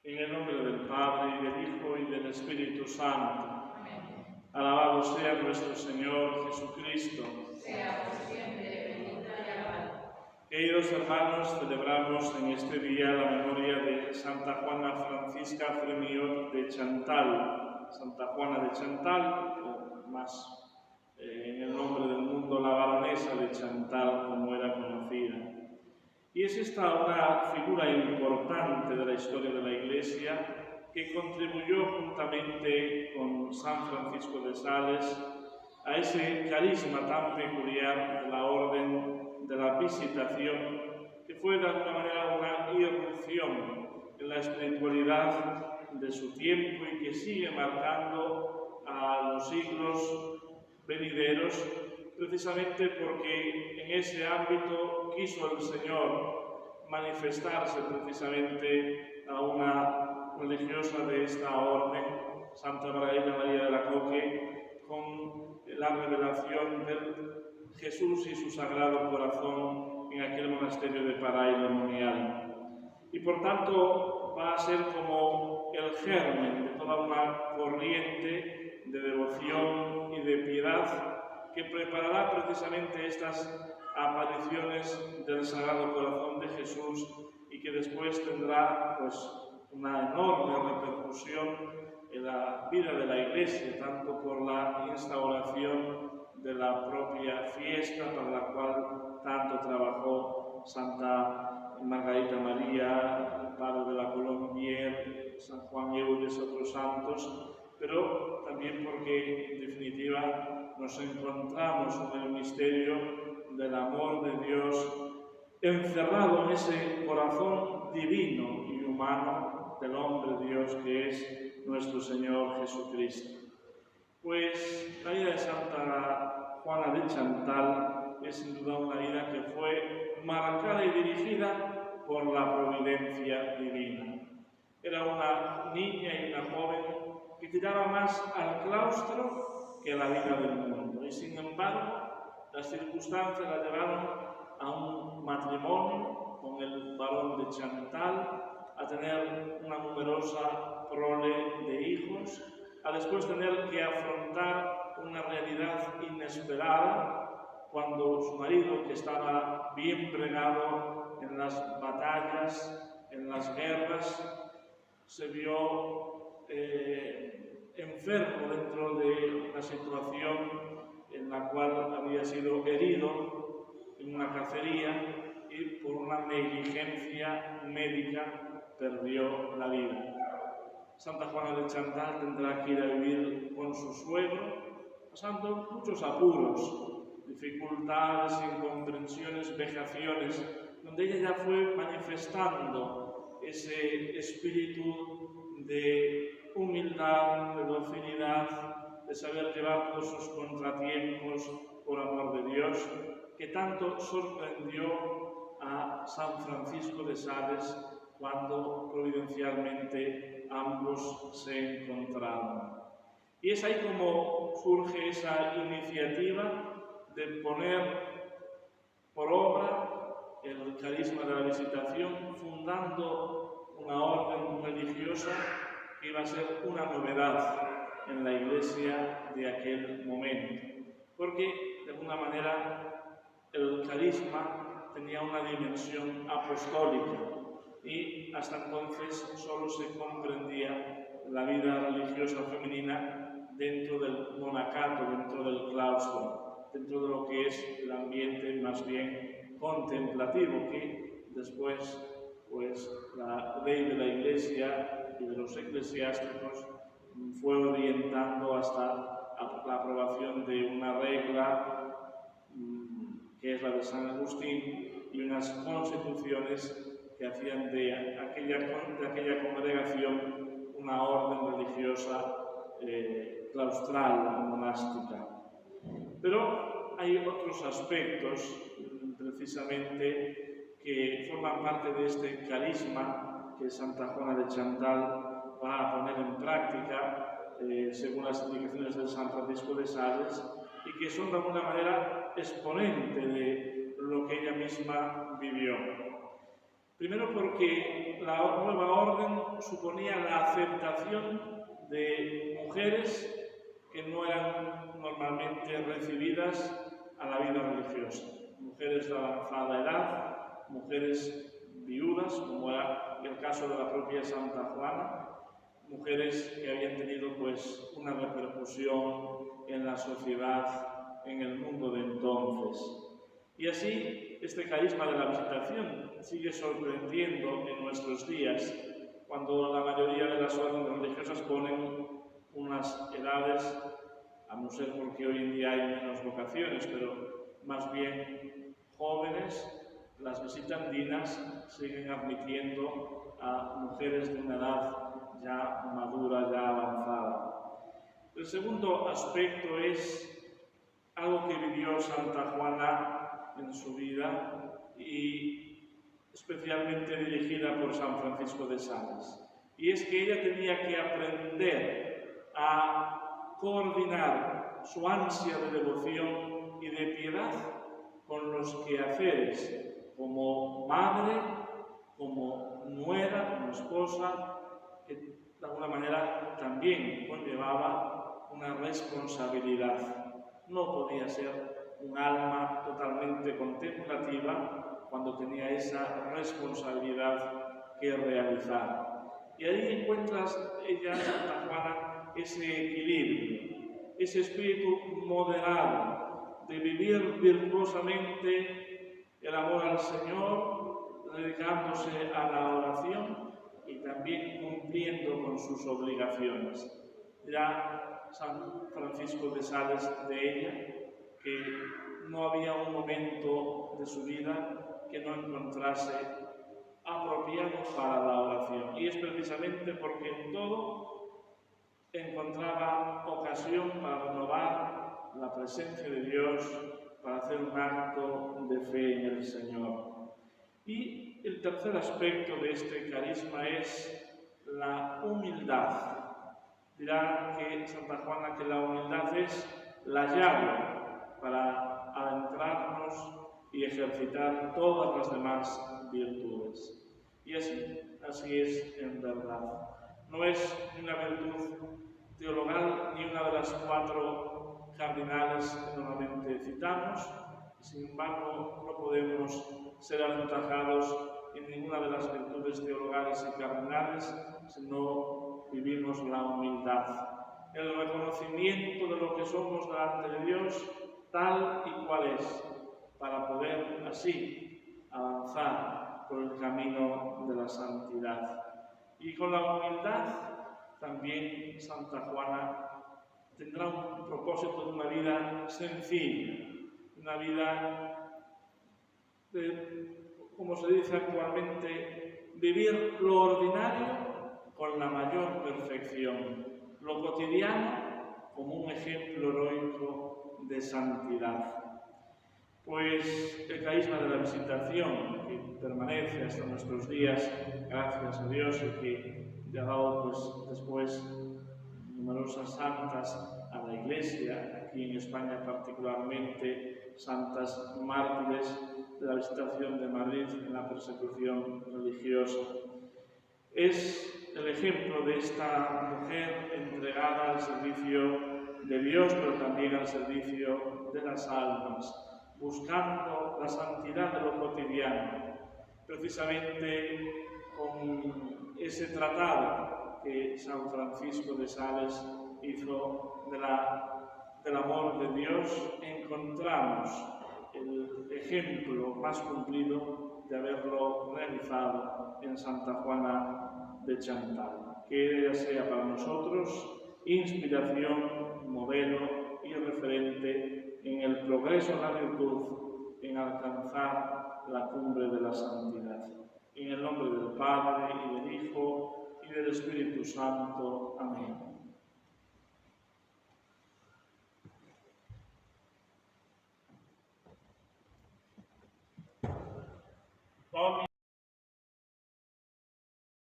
En el nombre del Padre, y del Hijo, y del Espíritu Santo. Amén. Alabado sea nuestro Señor Jesucristo. Sea por siempre bendita y alabada. Queridos hermanos, celebramos en este día la memoria de Santa Juana Francisca Fremiot de Chantal. Santa Juana de Chantal, o más en el nombre del mundo, la baronesa de Chantal, como era conocida. Y es esta una figura importante de la historia de la Iglesia que contribuyó juntamente con San Francisco de Sales a ese carisma tan peculiar de la Orden de la Visitación, que fue de alguna manera una irrupción en la espiritualidad de su tiempo y que sigue marcando a los siglos venideros, precisamente porque en ese ámbito quiso el Señor manifestarse precisamente a una religiosa de esta orden, Santa Margarita María de Alacoque, con la revelación de Jesús y su Sagrado Corazón en aquel monasterio de Paray de Monial. Y por tanto va a ser como el germen de toda una corriente de devoción y de piedad que preparará precisamente estas apariciones del Sagrado Corazón de Jesús y que después tendrá una enorme repercusión en la vida de la Iglesia, tanto por la instauración de la propia fiesta para la cual tanto trabajó Santa Margarita María, el padre de la Colombier, San Juan Eudes, otros santos, pero también porque, en definitiva, nos encontramos en el misterio del amor de Dios encerrado en ese corazón divino y humano del hombre Dios que es nuestro Señor Jesucristo. Pues la vida de Santa Juana de Chantal es sin duda una vida que fue marcada y dirigida por la providencia divina. Era una niña y una joven que tiraba más al claustro que a la vida del mundo. Y sin embargo, las circunstancias la llevaron a un matrimonio con el barón de Chantal, a tener una numerosa prole de hijos, a después tener que afrontar una realidad inesperada cuando su marido, que estaba bien pregado en las batallas, en las guerras, se vio enfermo dentro de una situación en la cual había sido herido en una cacería y por una negligencia médica perdió la vida. Santa Juana de Chantal tendrá que ir a vivir con su suegro, pasando muchos apuros, dificultades, incomprensiones, vejaciones, donde ella ya fue manifestando ese espíritu de humildad, de docilidad, de saber llevar todos sus contratiempos por amor de Dios, que tanto sorprendió a San Francisco de Sales cuando providencialmente ambos se encontraron. Y es ahí como surge esa iniciativa de poner por obra el carisma de la Visitación, fundando una orden religiosa que iba a ser una novedad en la Iglesia de aquel momento, porque de alguna manera el carisma tenía una dimensión apostólica y hasta entonces solo se comprendía la vida religiosa femenina dentro del monacato, dentro del claustro, dentro de lo que es el ambiente más bien contemplativo, que después la ley de la Iglesia y de los eclesiásticos fue orientando hasta la aprobación de una regla que es la de San Agustín y unas constituciones que hacían de aquella congregación una orden religiosa claustral, monástica. Pero hay otros aspectos, precisamente, que forman parte de este carisma que Santa Juana de Chantal va a poner en práctica según las indicaciones de San Francisco de Sales y que son de alguna manera exponente de lo que ella misma vivió. Primero porque la nueva orden suponía la aceptación de mujeres que no eran normalmente recibidas a la vida religiosa. Mujeres de avanzada edad, mujeres viudas, como era el caso de la propia Santa Juana, mujeres que habían tenido pues una repercusión en la sociedad, en el mundo de entonces. Y así, este carisma de la visitación sigue sorprendiendo en nuestros días, cuando la mayoría de las órdenes religiosas ponen unas edades, a no ser porque hoy en día hay menos vocaciones, pero más bien jóvenes, las visitandinas siguen admitiendo a mujeres de una edad ya madura, ya avanzada. El segundo aspecto es algo que vivió Santa Juana en su vida y especialmente dirigida por San Francisco de Sales. Y es que ella tenía que aprender a coordinar su ansia de devoción y de piedad con los quehaceres como madre, como nuera, como esposa, que de alguna manera también conllevaba una responsabilidad. No podía ser un alma totalmente contemplativa cuando tenía esa responsabilidad que realizar. Y ahí encuentras ella, Santa Juana, ese equilibrio, ese espíritu moderado de vivir virtuosamente el amor al Señor, dedicándose a la oración y también cumpliendo con sus obligaciones. Ya San Francisco de Sales de ella, que no había un momento de su vida que no encontrase apropiado para la oración. Y es precisamente porque en todo encontraba ocasión para renovar la presencia de Dios, para hacer un acto de fe en el Señor. Y el tercer aspecto de este carisma es la humildad. Dirá que Santa Juana que la humildad es la llave para adentrarnos y ejercitar todas las demás virtudes. Y así es en verdad. No es una virtud teologal ni una de las 4 cardinales que normalmente citamos. Sin embargo, no podemos ser aventajados en ninguna de las virtudes teologales y cardinales si no vivimos la humildad, el reconocimiento de lo que somos delante de Dios tal y cual es, para poder así avanzar por el camino de la santidad. Y con la humildad también Santa Juana tendrá un propósito de una vida sencilla, una vida como se dice actualmente, vivir lo ordinario con la mayor perfección, lo cotidiano como un ejemplo heroico de santidad. Pues el carisma de la visitación, que permanece hasta nuestros días, gracias a Dios, y que le ha dado pues, después numerosas santas a la Iglesia, aquí en España particularmente santas mártires de la Visitación de Madrid en la persecución religiosa. Es el ejemplo de esta mujer entregada al servicio de Dios, pero también al servicio de las almas, buscando la santidad de lo cotidiano, precisamente con ese tratado que San Francisco de Sales hizo del amor de Dios. Encontramos el ejemplo más cumplido de haberlo realizado en Santa Juana de Chantal. Que ella sea para nosotros inspiración, modelo y referente en el progreso de la virtud, en alcanzar la cumbre de la santidad. En el nombre del Padre, y del Hijo, y del Espíritu Santo. Amén.